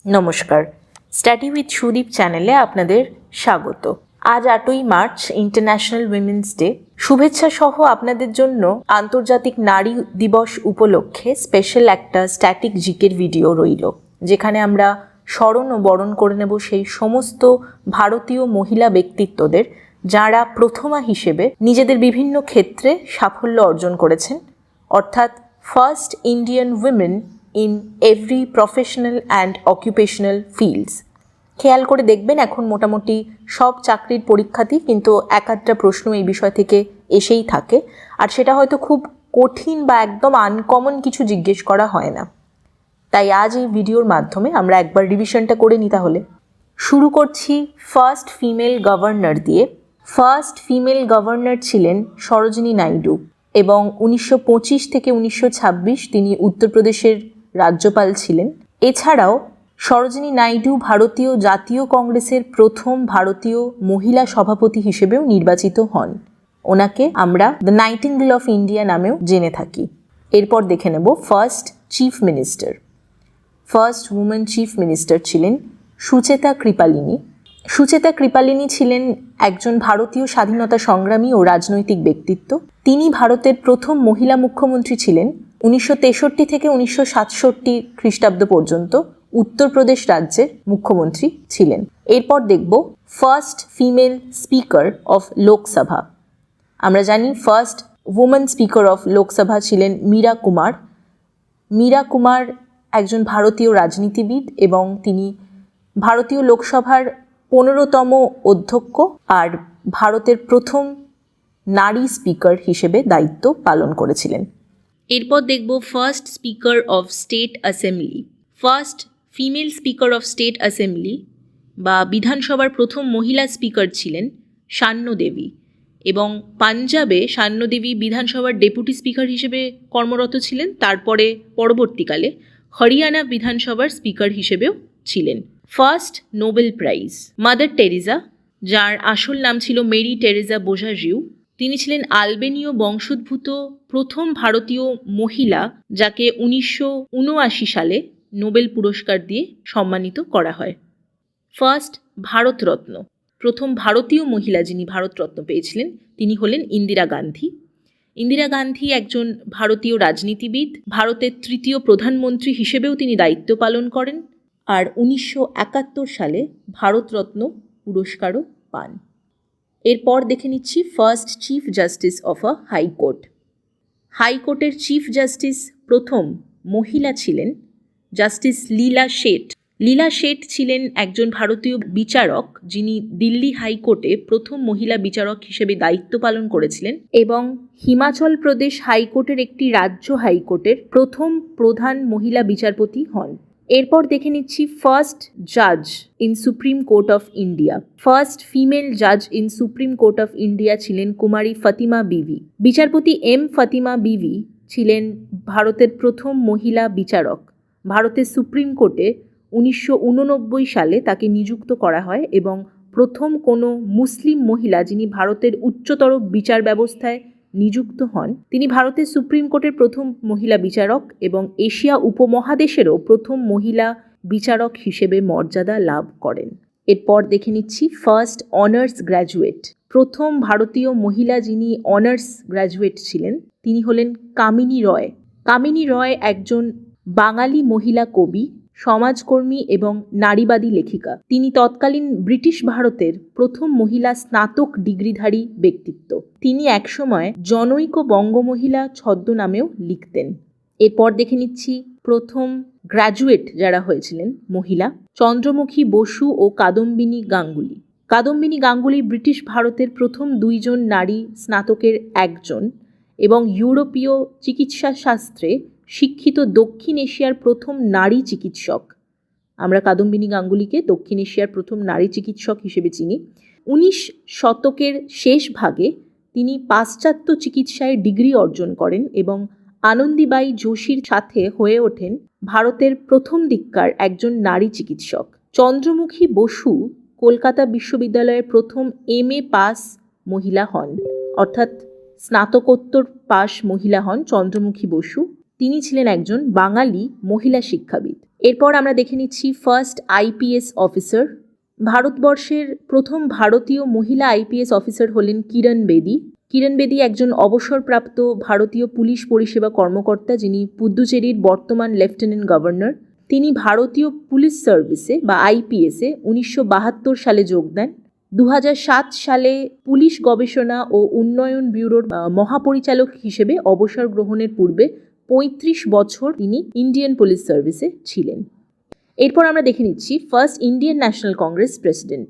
নমস্কার, study with Sudip চ্যানেলে আপনাদের স্বাগত। আজ 8ই মার্চ ইন্টারন্যাশনাল উইমেন্স ডে। শুভেচ্ছা সহ আপনাদের জন্য আন্তর্জাতিক নারী দিবস উপলক্ষে স্পেশাল একটা স্ট্যাটিক জিকের ভিডিও রইল, যেখানে আমরা স্মরণ ও বরণ করে নেব সেই সমস্ত ভারতীয় মহিলা ব্যক্তিত্বদের যারা প্রথমা হিসেবে নিজেদের বিভিন্ন ক্ষেত্রে সাফল্য অর্জন করেছেন, অর্থাৎ first Indian women in every professional and occupational fields. খেয়াল করে দেখবেন, এখন মোটামুটি সব চাকরির পরীক্ষাতেই কিন্তু এক আধটা প্রশ্ন এই বিষয় থেকে এসেই থাকে, আর সেটা হয়তো খুব কঠিন বা একদম আনকমন কিছু জিজ্ঞেস করা হয় না। তাই আজ এই ভিডিওর মাধ্যমে আমরা একবার রিভিশনটা করে নিই। তাহলে শুরু করছি ফার্স্ট ফিমেল গভর্নর দিয়ে। ফার্স্ট ফিমেল গভর্নর ছিলেন সরোজিনী নাইডু, এবং 1925 থেকে 1926 তিনি উত্তরপ্রদেশের রাজ্যপাল ছিলেন। এছাড়াও সরোজিনী নাইডু ভারতীয় জাতীয় কংগ্রেসের প্রথম ভারতীয় মহিলা সভাপতি হিসেবেও নির্বাচিত হন। ওনাকে আমরা দ্য নাইটিঙ্গেল অফ ইন্ডিয়া নামেও জেনে থাকি। এরপর দেখে নেব first chief minister. First women chief minister ছিলেন সুচেতা কৃপালিনী। সুচেতা কৃপালিনী ছিলেন একজন ভারতীয় স্বাধীনতা সংগ্রামী ও রাজনৈতিক ব্যক্তিত্ব। তিনি ভারতের প্রথম মহিলা মুখ্যমন্ত্রী ছিলেন। 1963 থেকে 1967 খ্রিস্টাব্দ পর্যন্ত উত্তরপ্রদেশ রাজ্যের মুখ্যমন্ত্রী ছিলেন। এরপর দেখব first female speaker of Lok Sabha. আমরা জানি first women speaker of Lok Sabha ছিলেন মীরা কুমার। মীরা কুমার একজন ভারতীয় রাজনীতিবিদ, এবং তিনি ভারতীয় লোকসভার 15তম অধ্যক্ষ আর ভারতের প্রথম নারী স্পিকার হিসেবে দায়িত্ব পালন করেছিলেন। এরপর দেখব first speaker of state assembly. First female speaker of state assembly বা বিধানসভার প্রথম মহিলা স্পিকার ছিলেন সান্য দেবী, এবং পাঞ্জাবে সান্য দেবী বিধানসভার ডেপুটি স্পিকার হিসেবে কর্মরত ছিলেন। তারপরে পরবর্তীকালে হরিয়ানা বিধানসভার স্পিকার হিসেবেও ছিলেন। First Nobel prize mother Teresa, যার আসল নাম ছিল মেরি টেরেজা বোঝাজিউ। তিনি ছিলেন আলবেনীয় বংশোদ্ভূত প্রথম ভারতীয় মহিলা যাকে 1979 সালে নোবেল পুরস্কার দিয়ে সম্মানিত করা হয়। ফার্স্ট ভারতরত্ন, প্রথম ভারতীয় মহিলা যিনি ভারতরত্ন পেয়েছিলেন তিনি হলেন ইন্দিরা গান্ধী। ইন্দিরা গান্ধী একজন ভারতীয় রাজনীতিবিদ, ভারতের তৃতীয় প্রধানমন্ত্রী হিসেবেও তিনি দায়িত্ব পালন করেন, আর 1971 সালে ভারতরত্ন পুরস্কারও পান। এরপর দেখে নিচ্ছি first chief justice of a high court. হাইকোর্টের চিফ জাস্টিস প্রথম মহিলা ছিলেন জাস্টিস লীলা শেঠ। লীলা শেঠ ছিলেন একজন ভারতীয় বিচারক, যিনি দিল্লি হাইকোর্টে প্রথম মহিলা বিচারক হিসেবে দায়িত্ব পালন করেছিলেন, এবং হিমাচল প্রদেশ হাইকোর্টের একটি রাজ্য হাইকোর্টের প্রথম প্রধান মহিলা বিচারপতি হন। এরপর দেখে নিচ্ছি ফার্স্ট জাজ in supreme court of India. First female জাজ in supreme court of India ছিলেন কুমারী ফাতিমা বিবি। বিচারপতি এম ফাতিমা বিবি ছিলেন ভারতের প্রথম মহিলা বিচারক। ভারতের সুপ্রিম কোর্টে 1989 সালে তাকে নিযুক্ত করা হয়, এবং প্রথম কোনো মুসলিম মহিলা যিনি ভারতের উচ্চতর বিচার ব্যবস্থায় নিযুক্ত হন। তিনি ভারতের সুপ্রিম কোর্টের প্রথম মহিলা বিচারক এবং এশিয়া উপমহাদেশেরও প্রথম মহিলা বিচারক হিসেবে মর্যাদা লাভ করেন। এরপর দেখে নিচ্ছি ফার্স্ট অনার্স গ্র্যাজুয়েট। প্রথম ভারতীয় মহিলা যিনি অনার্স গ্র্যাজুয়েট ছিলেন তিনি হলেন কামিনী রয়। কামিনী রয় একজন বাঙালি মহিলা কবি, সমাজকর্মী এবং নারীবাদী লেখিকা। তিনি তৎকালীন ব্রিটিশ ভারতের প্রথম মহিলা স্নাতক ডিগ্রিধারী ব্যক্তিত্ব। তিনি একসময় জনৈক বঙ্গমহিলা ছদ্মনামেও লিখতেন। এরপর দেখে নিচ্ছি প্রথম গ্র্যাজুয়েট যারা হয়েছিলেন মহিলা, চন্দ্রমুখী বসু ও কাদম্বিনী গাঙ্গুলি। কাদম্বিনী গাঙ্গুলি ব্রিটিশ ভারতের প্রথম দুইজন নারী স্নাতকের একজন, এবং ইউরোপীয় চিকিৎসা শাস্ত্রে শিক্ষিত দক্ষিণ এশিয়ার প্রথম নারী চিকিৎসক। আমরা কাদম্বিনী গাঙ্গুলিকে দক্ষিণ এশিয়ার প্রথম নারী চিকিৎসক হিসেবে চিনি। 19 শতকের শেষ ভাগে তিনি পাশ্চাত্য চিকিৎসায় ডিগ্রি অর্জন করেন, এবং আনন্দীবাই যোশীর সাথে হয়ে ওঠেন ভারতের প্রথম দিককার একজন নারী চিকিৎসক। চন্দ্রমুখী বসু কলকাতা বিশ্ববিদ্যালয়ের প্রথম MA পাস মহিলা হন, অর্থাৎ স্নাতকোত্তর পাস মহিলা হন চন্দ্রমুখী বসু। তিনি ছিলেন একজন বাঙালি মহিলা শিক্ষাবিদ। এরপর আমরা দেখে নিচ্ছি ফার্স্ট আইপিএস অফিসার। ভারতবর্ষের প্রথম ভারতীয় মহিলা আইপিএস অফিসার হলেন কিরণ বেদী। কিরণ বেদী একজন অবসরপ্রাপ্ত ভারতীয় পুলিশ পরিষেবা কর্মকর্তা, যিনি পুদুচেরির বর্তমান লেফটেন্যান্ট গভর্নর। তিনি ভারতীয় পুলিশ সার্ভিসে বা আইপিএসে 1972 সালে যোগ দেন। 2007 সালে পুলিশ গবেষণা ও উন্নয়ন ব্যুরোর মহাপরিচালক হিসেবে অবসর গ্রহণের পূর্বে 35 বছর তিনি ইন্ডিয়ান পুলিশ সার্ভিসে ছিলেন। এরপর আমরা দেখে নিচ্ছি first Indian national Congress president.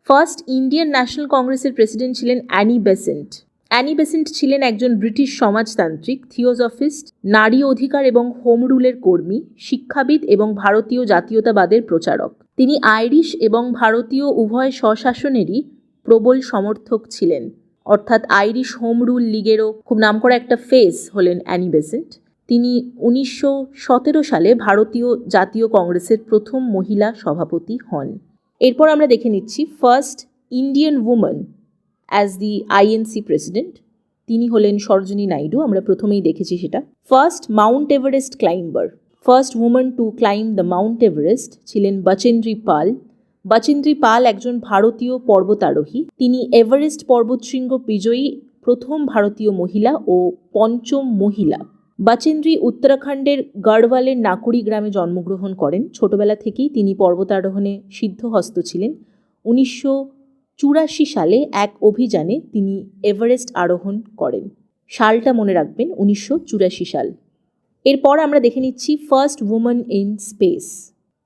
First Indian national কংগ্রেসের প্রেসিডেন্ট ছিলেন অ্যানি বেসেন্ট। অ্যানি বেসেন্ট ছিলেন একজন ব্রিটিশ সমাজতান্ত্রিক, থিওসফিস্ট, নারী অধিকার এবং হোম রুলের কর্মী, শিক্ষাবিদ এবং ভারতীয় জাতীয়তাবাদের প্রচারক। তিনি আইরিশ এবং ভারতীয় উভয় স্বশাসনেরই প্রবল সমর্থক ছিলেন। অর্থাৎ আইরিশ হোম রুল লীগেরও খুব নামকরা একটা ফেস হলেন অ্যানি বেসেন্ট। তিনি 1917 সালে ভারতীয় জাতীয় কংগ্রেসের প্রথম মহিলা সভাপতি হন। এরপর আমরা দেখে নিচ্ছি first Indian woman as the INC president. তিনি হলেন সরোজিনী নাইডু, আমরা প্রথমেই দেখেছি সেটা। First Mount Everest climber, first woman to climb the Mount Everest ছিলেন বচেন্দ্রী পাল। বচেন্দ্রী পাল একজন ভারতীয় পর্বতারোহী। তিনি এভারেস্ট পর্বতশৃঙ্গ বিজয়ী প্রথম ভারতীয় মহিলা ও পঞ্চম মহিলা। বচেন্দ্রী উত্তরাখণ্ডের গড়ওয়ালের নাকুড়ি গ্রামে জন্মগ্রহণ করেন। ছোটবেলা থেকেই তিনি পর্বতারোহণে সিদ্ধহস্ত ছিলেন। 1984 সালে এক অভিযানে তিনি এভারেস্ট আরোহণ করেন। সালটা মনে রাখবেন, 1984 সাল। এরপর আমরা দেখে নিচ্ছি first woman in space.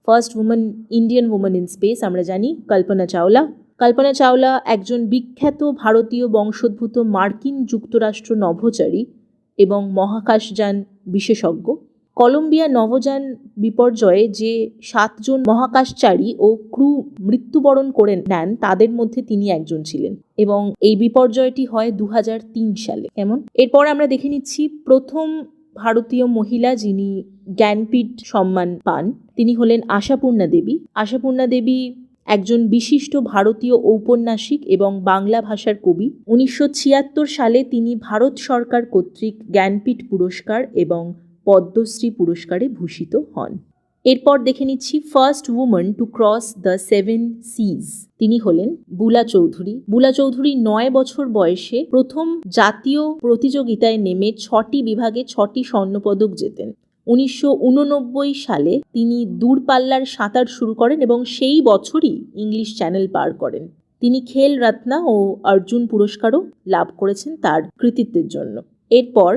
First woman, Indian woman in space আমরা জানি কল্পনা চাওলা। কল্পনা চাওলা একজন বিখ্যাত ভারতীয় বংশোদ্ভূত মার্কিন যুক্তরাষ্ট্র নভোচারী এবং মহাকাশযান বিশেষজ্ঞ। কলম্বিয়া নভোযান বিপর্যয়ে যে 7 জন মহাকাশচারী ও ক্রু মৃত্যুবরণ করে নেন, তাদের মধ্যে তিনি একজন ছিলেন এবং এই বিপর্যয়টি হয় 2003 সালে। কেমন? এরপর আমরা দেখে নিচ্ছি প্রথম ভারতীয় মহিলা যিনি জ্ঞানপীঠ সম্মান পান, তিনি হলেন আশাপূর্ণা দেবী। আশাপূর্ণা দেবী একজন বিশিষ্ট ভারতীয় ঔপন্যাসিক এবং বাংলা ভাষার কবি। 1976 সালে তিনি ভারত সরকার কর্তৃক জ্ঞানপীঠ পুরস্কার এবং পদ্মশ্রী পুরস্কারে ভূষিত হন। এরপর দেখে নিচ্ছি first woman to cross the 7 seas. তিনি হলেন বুলা চৌধুরী। বুলা চৌধুরী 9 বছর বয়সে প্রথম জাতীয় প্রতিযোগিতায় নেমে 6টি বিভাগে 6টি স্বর্ণপদক জেতেন। 1989 সালে তিনি দূরপাল্লার সাঁতার শুরু করেন এবং সেই বছরই ইংলিশ চ্যানেল পার করেন। তিনি খেল রত্ন ও অর্জুন পুরস্কারও লাভ করেছেন তার কৃতিত্বের জন্য। এরপর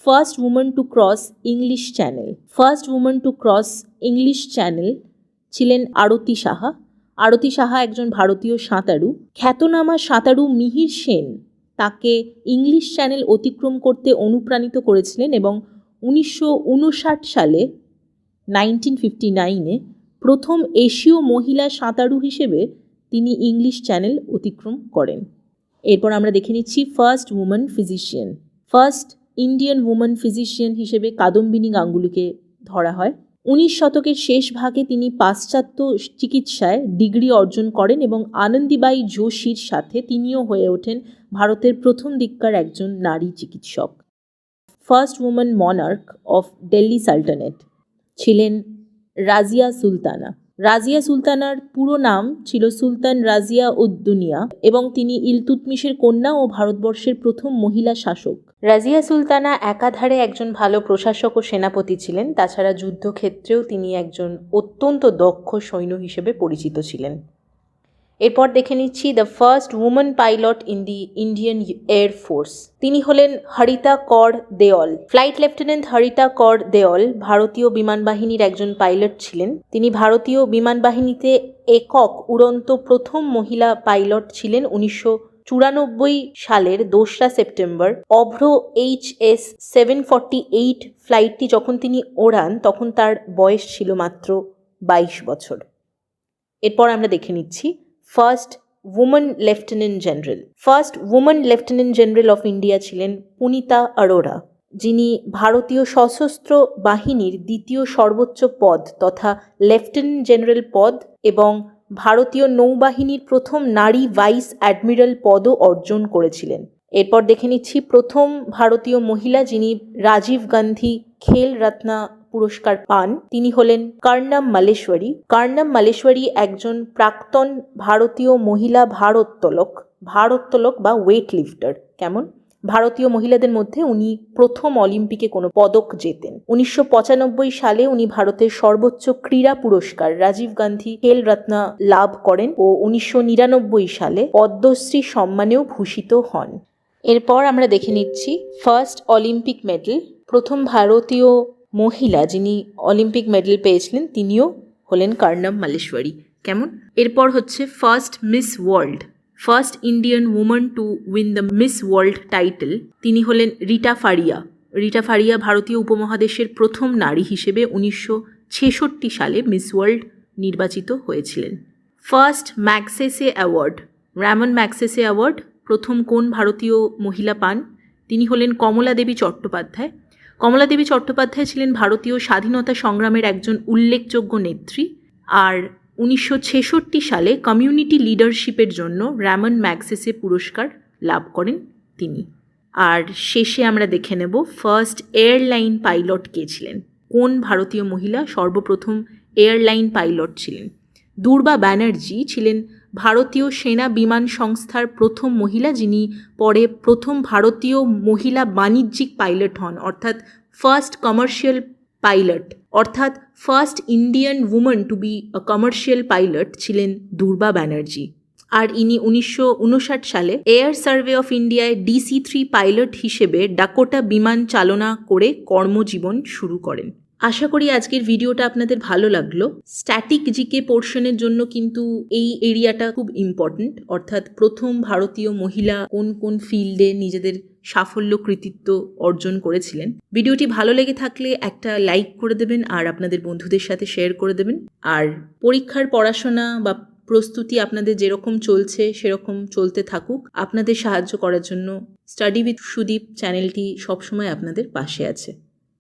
first woman to cross English Channel. First woman to cross English Channel ছিলেন আরতি সাহা। আরতি সাহা একজন ভারতীয় সাঁতারু। খ্যাতনামা সাঁতারু মিহির সেন তাকে ইংলিশ চ্যানেল অতিক্রম করতে অনুপ্রাণিত করেছিলেন এবং 1959 সালে 1959 প্রথম এশীয় মহিলা সাঁতারু হিসেবে তিনি ইংলিশ চ্যানেল অতিক্রম করেন। এরপর আমরা দেখে নিচ্ছি first woman physician. First Indian woman physician হিসেবে কাদম্বিনী গাঙ্গুলিকে ধরা হয়। 19 শতকের শেষ ভাগে তিনি পাশ্চাত্য চিকিৎসায় ডিগ্রি অর্জন করেন এবং আনন্দীবাই যোশীর সাথে তিনিও হয়ে ওঠেন ভারতের প্রথম দিককার একজন নারী চিকিৎসক। First woman monarch of Delhi sultanate ছিলেন রাজিয়া সুলতানা। রাজিয়া সুলতানার পুরো নাম ছিল সুলতান রাজিয়া উদ দুনিয়া এবং তিনি ইলতুৎমিশের কন্যা ও ভারতবর্ষের প্রথম মহিলা শাসক। রাজিয়া সুলতানা একাধারে একজন ভালো প্রশাসক ও সেনাপতি ছিলেন। তাছাড়া যুদ্ধক্ষেত্রেও তিনি একজন অত্যন্ত দক্ষ সৈন্য হিসেবে পরিচিত ছিলেন। এরপর দেখে নিচ্ছি the first woman pilot in the Indian air force. তিনি হলেন হরিতা কর দেওল। ফ্লাইট লেফটেন্যান্ট হরিতা কর দেওল ভারতীয় বিমান বাহিনীর একজন পাইলট ছিলেন। তিনি ভারতীয় বিমান বাহিনীতে একক উড়ন্ত প্রথম মহিলা পাইলট ছিলেন। 1994 সালের 2রা সেপ্টেম্বর অভ্র HS 748 ফ্লাইটটি যখন তিনি ওড়ান তখন তার বয়স ছিল মাত্র 22 বছর। এরপর আমরা দেখে নিচ্ছি first woman lieutenant general. First woman lieutenant general of India ছিলেন পুনিতা অরোরা, যিনি ভারতীয় সশস্ত্র বাহিনীর দ্বিতীয় সর্বোচ্চ পদ তথা লেফটেন্যান্ট জেনারেল পদ এবং ভারতীয় নৌবাহিনীর প্রথম নারী ভাইস অ্যাডমিরাল পদও অর্জন করেছিলেন। এরপর দেখে নিচ্ছি প্রথম ভারতীয় মহিলা যিনি রাজীব গান্ধী খেল রত্ন পুরস্কার পান, তিনি হলেন কর্ণম মালেশ্বরী। কর্ণম মালেশ্বরী একজন প্রাক্তন ভারতীয় মহিলা ভারোত্তোলক বা ওয়েট লিফটার। কেমন? ভারতীয় মহিলাদের মধ্যে উনি প্রথম অলিম্পিকে কোনো পদক জেতেন। 1995 সালে উনি ভারতের সর্বোচ্চ ক্রীড়া পুরস্কার রাজীব গান্ধী খেল রত্ন লাভ করেন ও 1999 সালে পদ্মশ্রী সম্মানেও ভূষিত হন। এরপর আমরা দেখে নিচ্ছি ফার্স্ট অলিম্পিক মেডেল। প্রথম ভারতীয় মহিলা যিনি অলিম্পিক মেডেল পেয়েছিলেন তিনিও হলেন কর্ণম মালেশ্বরী। কেমন? এরপর হচ্ছে first miss world, first Indian women to win the miss world title, তিনি হলেন রিটা ফারিয়া। রিটা ফারিয়া ভারতীয় উপমহাদেশের প্রথম নারী হিসেবে 1966 সালে মিস ওয়ার্ল্ড নির্বাচিত হয়েছিলেন। First Magsaysay award, Ramon Magsaysay award প্রথম কোন ভারতীয় মহিলা পান? তিনি হলেন কমলা দেবী চট্টোপাধ্যায়। কমলা দেবী চট্টোপাধ্যায় ছিলেন ভারতীয় স্বাধীনতা সংগ্রামের একজন উল্লেখযোগ্য নেত্রী, আর 1966 সালে কমিউনিটি লিডারশিপের জন্য র্যামন ম্যাগসেসে পুরস্কার লাভ করেন তিনি। আর শেষে আমরা দেখে নেব ফার্স্ট এয়ারলাইন পাইলট কে ছিলেন। কোন ভারতীয় মহিলা সর্বপ্রথম এয়ারলাইন পাইলট ছিলেন? দুর্বা ব্যানার্জি ছিলেন ভারতীয় সেনা বিমান সংস্থার প্রথম মহিলা, যিনি পরে প্রথম ভারতীয় মহিলা বাণিজ্যিক পাইলট হন, অর্থাৎ ফার্স্ট কমার্শিয়াল পাইলট, অর্থাৎ first Indian women two be a commercial pilot ছিলেন দুর্বা ব্যানার্জি। আর ইনি 1959 সালে এয়ার সার্ভে অফ ইন্ডিয়ায় DC-3 পাইলট হিসেবে ডাকোটা বিমান চালনা করে কর্মজীবন শুরু করেন। আশা করি আজকের ভিডিওটা আপনাদের ভালো লাগলো। স্ট্যাটিক জিকে পোর্শনের জন্য কিন্তু এই এরিয়াটা খুব ইম্পর্ট্যান্ট, অর্থাৎ প্রথম ভারতীয় মহিলা কোন কোন ফিল্ডে নিজেদের সাফল্য কৃতিত্ব অর্জন করেছিলেন। ভিডিওটি ভালো লেগে থাকলে একটা লাইক করে দেবেন আর আপনাদের বন্ধুদের সাথে শেয়ার করে দেবেন। আর পরীক্ষার পড়াশোনা বা প্রস্তুতি আপনাদের যেরকম চলছে সেরকম চলতে থাকুক। আপনাদের সাহায্য করার জন্য স্টাডি উইথ সুদীপ চ্যানেলটি সবসময় আপনাদের পাশে আছে।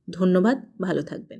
ধন্যবাদ, ভালো থাকবেন।